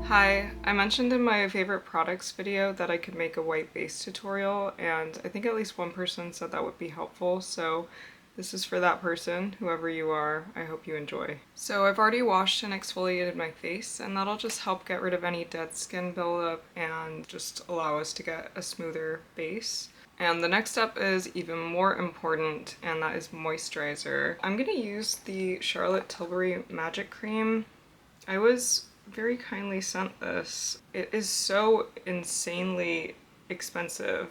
Hi, I mentioned in my favorite products video that I could make a white base tutorial, and I think at least one person said that would be helpful, so this is for that person, whoever you are. I hope you enjoy. So I've already washed and exfoliated my face, and that'll just help get rid of any dead skin buildup and just allow us to get a smoother base. And the next step is even more important, and that is moisturizer. I'm gonna use the Charlotte Tilbury Magic Cream. I was very kindly sent this. It is so insanely expensive.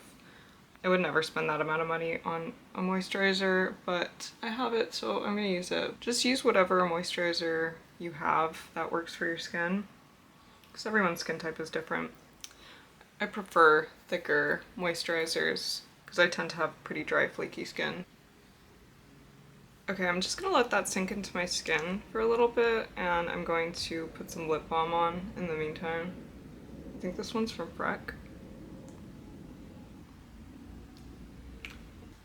I would never spend that amount of money on a moisturizer, but I have it, so I'm gonna use it. Just use whatever moisturizer you have that works for your skin, because everyone's skin type is different. I prefer thicker moisturizers because I tend to have pretty dry, flaky skin. Okay, I'm just gonna let that sink into my skin for a little bit, and I'm going to put some lip balm on in the meantime. I think this one's from Freck.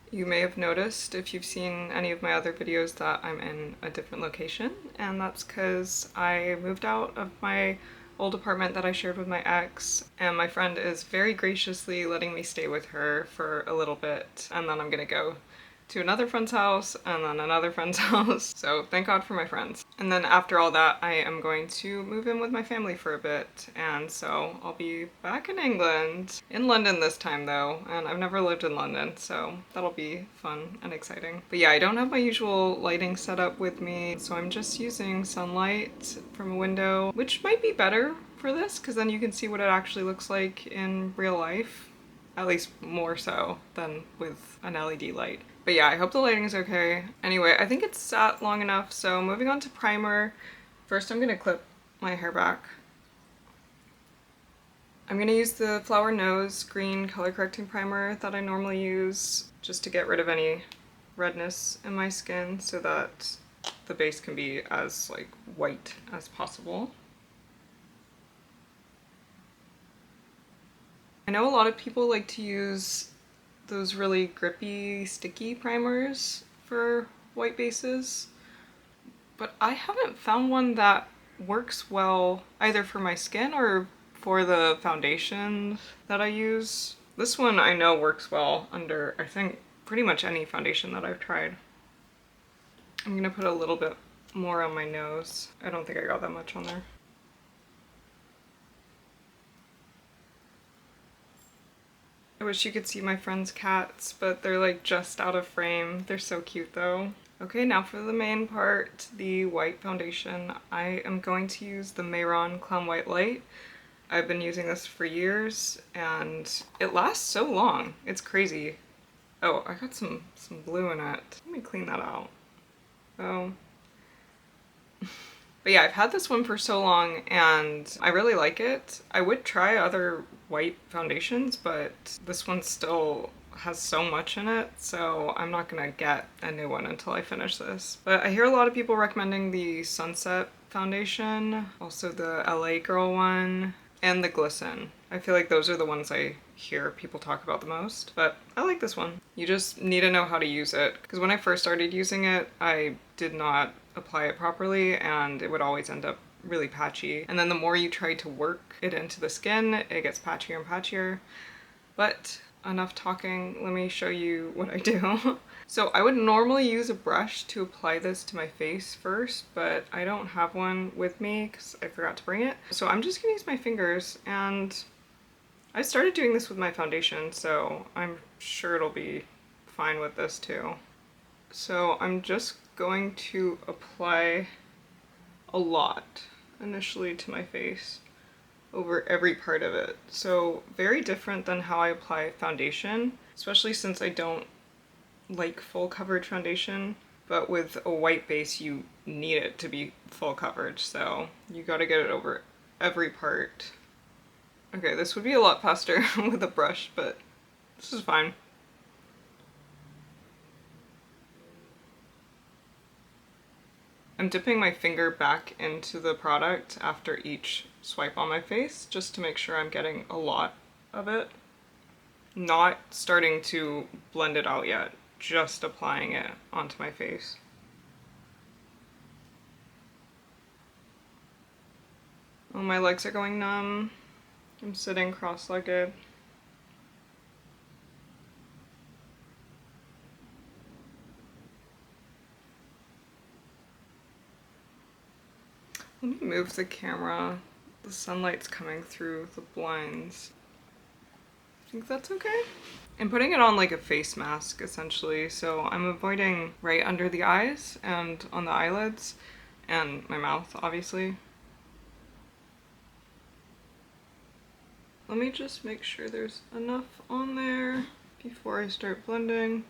You may have noticed, if you've seen any of my other videos, that I'm in a different location, and that's because I moved out of my old apartment that I shared with my ex, and my friend is very graciously letting me stay with her for a little bit, and then I'm gonna go to another friend's house and then another friend's house. So thank God for my friends. And then after all that, I am going to move in with my family for a bit, and so I'll be back in England. In London this time though, and I've never lived in London, so that'll be fun and exciting. But yeah, I don't have my usual lighting set up with me, so I'm just using sunlight from a window, which might be better for this because then you can see what it actually looks like in real life. At least more so than with an LED light. But yeah, I hope the lighting is okay. Anyway, I think it's sat long enough, so moving on to primer. First I'm gonna clip my hair back. I'm gonna use the Flower Nose green color correcting primer that I normally use just to get rid of any redness in my skin so that the base can be as like white as possible. I know a lot of people like to use those really grippy, sticky primers for white bases, but I haven't found one that works well either for my skin or for the foundation that I use. This one I know works well under, I think, pretty much any foundation that I've tried. I'm gonna put a little bit more on my nose. I don't think I got that much on there. I wish you could see my friend's cats, but they're like just out of frame. They're so cute though. Okay, now for the main part, the white foundation. I am going to use the Mehron Clown White Light. I've been using this for years and it lasts so long. It's crazy. Oh, I got some blue in it. Let me clean that out. Oh. But yeah, I've had this one for so long and I really like it. I would try other white foundations, but this one still has so much in it, so I'm not gonna get a new one until I finish this. But I hear a lot of people recommending the Sunset foundation, also the LA Girl one, and the Glisten. I feel like those are the ones I hear people talk about the most, but I like this one. You just need to know how to use it, because when I first started using it, I did not apply it properly and it would always end up really patchy. And then the more you try to work it into the skin, it gets patchier and patchier. But enough talking, let me show you what I do. So I would normally use a brush to apply this to my face first, but I don't have one with me because I forgot to bring it. So I'm just gonna use my fingers, and I started doing this with my foundation, so I'm sure it'll be fine with this too. So I'm just going to apply a lot initially to my face over every part of it. So very different than how I apply foundation, especially since I don't like full coverage foundation, but with a white base you need it to be full coverage, so you gotta get it over every part. Okay, this would be a lot faster with a brush, but this is fine. I'm dipping my finger back into the product after each swipe on my face, just to make sure I'm getting a lot of it. Not starting to blend it out yet, just applying it onto my face. Oh, my legs are going numb. I'm sitting cross-legged. Let me move the camera. The sunlight's coming through the blinds. I think that's okay. I'm putting it on like a face mask essentially, so I'm avoiding right under the eyes and on the eyelids and my mouth, obviously. Let me just make sure there's enough on there before I start blending.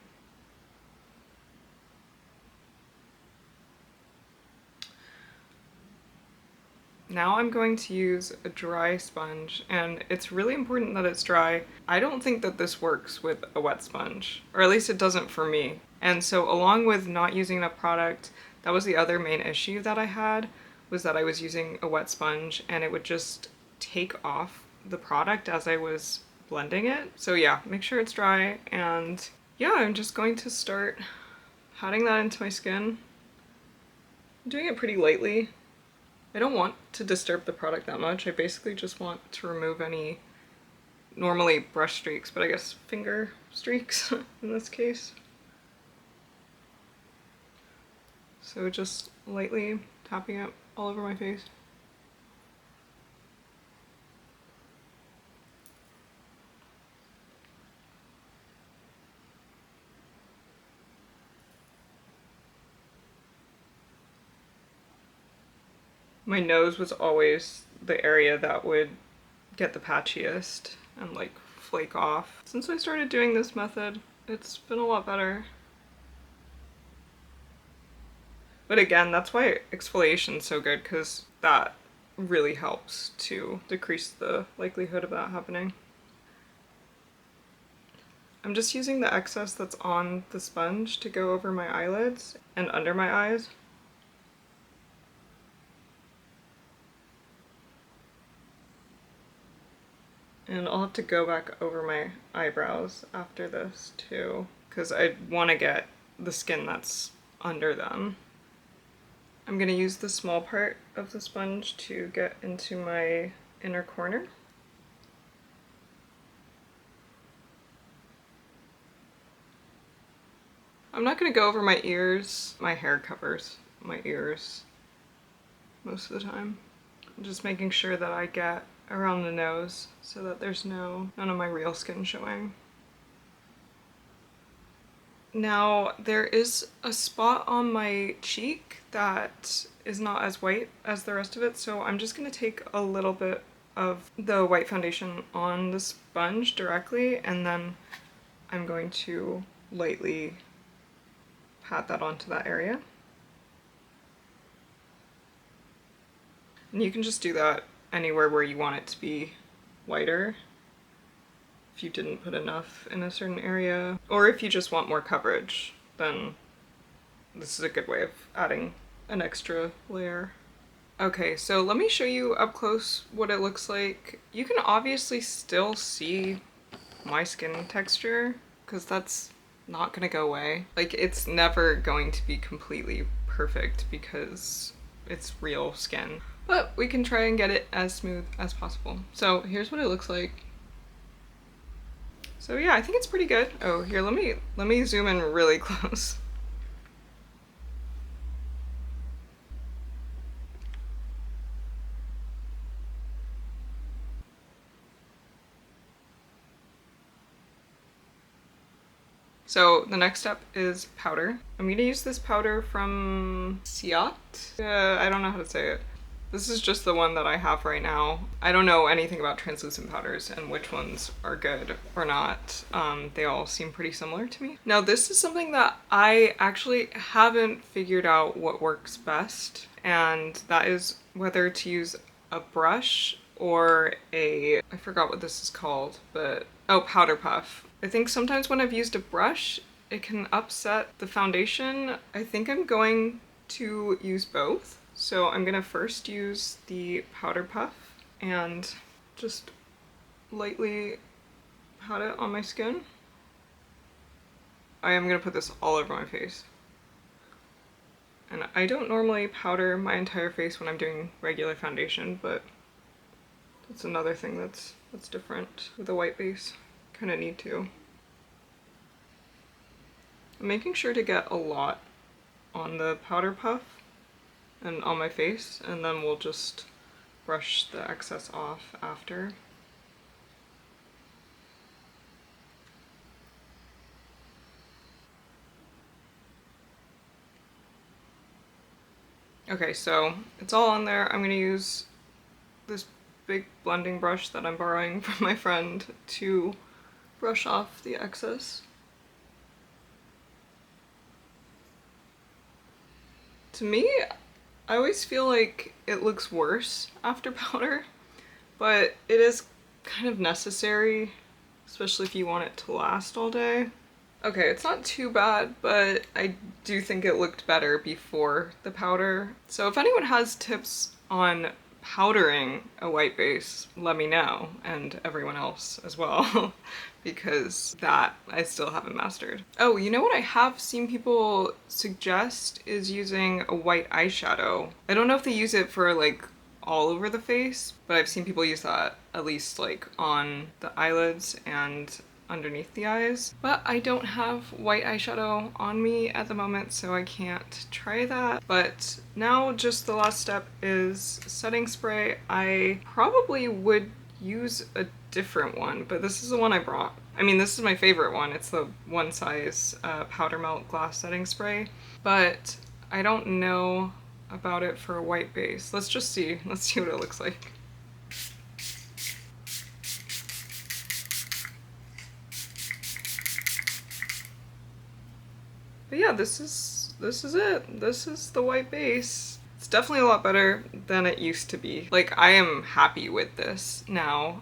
Now I'm going to use a dry sponge, and it's really important that it's dry. I don't think that this works with a wet sponge, or at least it doesn't for me. And so along with not using enough product, that was the other main issue that I had, was that I was using a wet sponge and it would just take off the product as I was blending it. So yeah, make sure it's dry, and yeah, I'm just going to start patting that into my skin. I'm doing it pretty lightly. I don't want to disturb the product that much. I basically just want to remove any normally brush streaks, but I guess finger streaks in this case. So just lightly tapping it all over my face. My nose was always the area that would get the patchiest and like flake off. Since I started doing this method, it's been a lot better. But again, that's why exfoliation's so good, because that really helps to decrease the likelihood of that happening. I'm just using the excess that's on the sponge to go over my eyelids and under my eyes. And I'll have to go back over my eyebrows after this too, because I want to get the skin that's under them. I'm going to use the small part of the sponge to get into my inner corner. I'm not going to go over my ears. My hair covers my ears most of the time. I'm just making sure that I get around the nose so that there's none of my real skin showing. Now, there is a spot on my cheek that is not as white as the rest of it, so I'm just going to take a little bit of the white foundation on the sponge directly, and then I'm going to lightly pat that onto that area. And you can just do that anywhere where you want it to be whiter, if you didn't put enough in a certain area, or if you just want more coverage, then this is a good way of adding an extra layer. Okay, so let me show you up close what it looks like. You can obviously still see my skin texture, because that's not gonna go away. Like, it's never going to be completely perfect because it's real skin. But we can try and get it as smooth as possible. So here's what it looks like. So yeah, I think it's pretty good. Oh, here, let me zoom in really close. So the next step is powder. I'm gonna use this powder from Ciate. I don't know how to say it. This is just the one that I have right now. I don't know anything about translucent powders and which ones are good or not. They all seem pretty similar to me. Now, this is something that I actually haven't figured out what works best, and that is whether to use a brush or I forgot what this is called, but, oh, powder puff. I think sometimes when I've used a brush, it can upset the foundation. I think I'm going to use both. So I'm gonna first use the powder puff and just lightly pat it on my skin. I am gonna put this all over my face. And I don't normally powder my entire face when I'm doing regular foundation, but That's another thing that's different with a white base. Kind of need to. I'm making sure to get a lot on the powder puff and on my face, and then we'll just brush the excess off after. Okay, so it's all on there. I'm gonna use this big blending brush that I'm borrowing from my friend to brush off the excess. To me, I always feel like it looks worse after powder, but it is kind of necessary, especially if you want it to last all day. Okay, it's not too bad, but I do think it looked better before the powder. So if anyone has tips on powdering a white base, let me know, and everyone else as well, because that I still haven't mastered. Oh, you know what I have seen people suggest is using a white eyeshadow. I don't know if they use it for like all over the face, but I've seen people use that at least like on the eyelids and underneath the eyes. But I don't have white eyeshadow on me at the moment, so I can't try that. But now just the last step is setting spray. I probably would use a different one, but this is the one I brought. I mean, this is my favorite one. It's the One Size Powder Melt Glass Setting Spray, but I don't know about it for a white base. Let's just see. Let's see what it looks like. But yeah, this is it. This is the white base. It's definitely a lot better than it used to be. Like, I am happy with this now.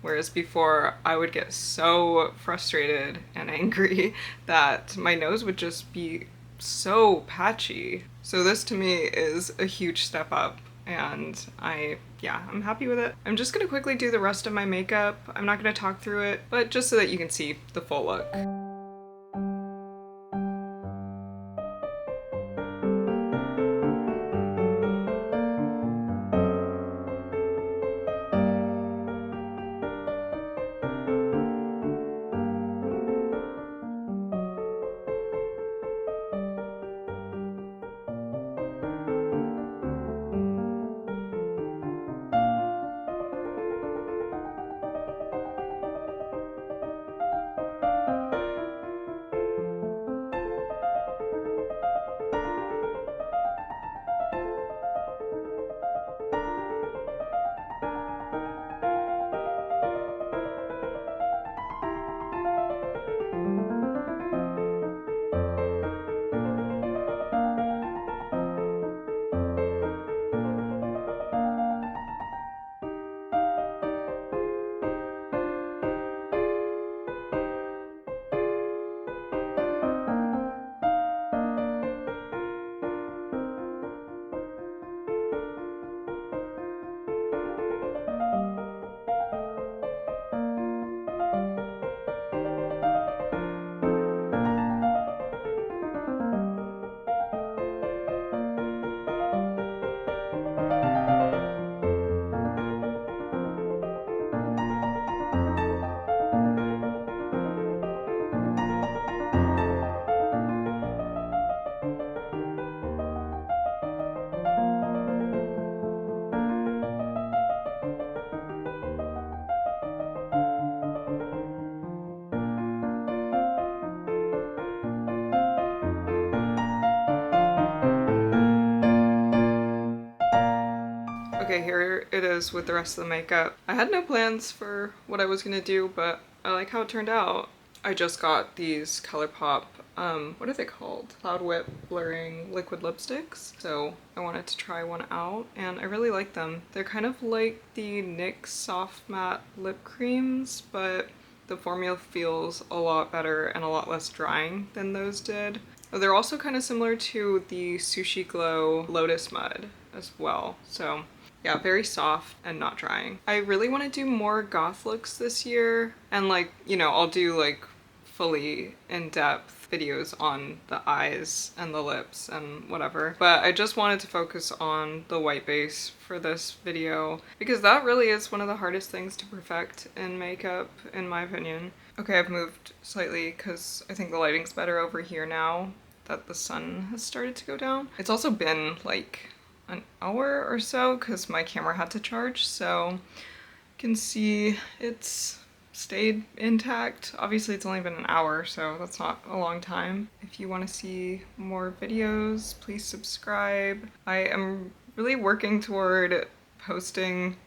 Whereas before I would get so frustrated and angry that my nose would just be so patchy. So this to me is a huge step up, and I'm happy with it. I'm just gonna quickly do the rest of my makeup. I'm not gonna talk through it, but just so that you can see the full look. Okay, here it is with the rest of the makeup. I had no plans for what I was gonna do, but I like how it turned out. I just got these ColourPop, what are they called? Cloud Whip Blurring Liquid Lipsticks. So I wanted to try one out, and I really like them. They're kind of like the NYX Soft Matte Lip Creams, but the formula feels a lot better and a lot less drying than those did. They're also kind of similar to the Sushi Glow Lotus Mud as well. So yeah, very soft and not drying. I really want to do more goth looks this year, and like, you know, I'll do like fully in-depth videos on the eyes and the lips and whatever, but I just wanted to focus on the white base for this video because that really is one of the hardest things to perfect in makeup, in my opinion. Okay, I've moved slightly because I think the lighting's better over here now that the sun has started to go down. It's also been like an hour or so because my camera had to charge, so you can see it's stayed intact. Obviously it's only been an hour, so that's not a long time. If you want to see more videos, please subscribe. I am really working toward posting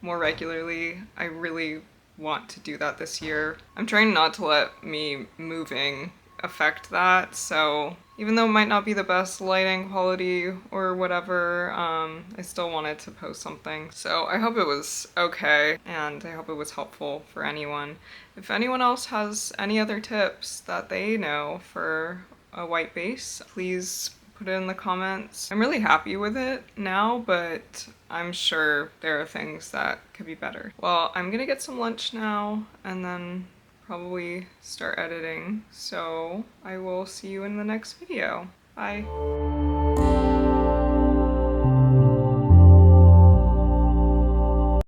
more regularly. I really want to do that this year. I'm trying not to let me moving affect that, so even though it might not be the best lighting quality or whatever, I still wanted to post something. So I hope it was okay, and I hope it was helpful for anyone. If anyone else has any other tips that they know for a white base, please put it in the comments. I'm really happy with it now, but I'm sure there are things that could be better. Well, I'm gonna get some lunch now, and then probably start editing, so I will see you in the next video. Bye.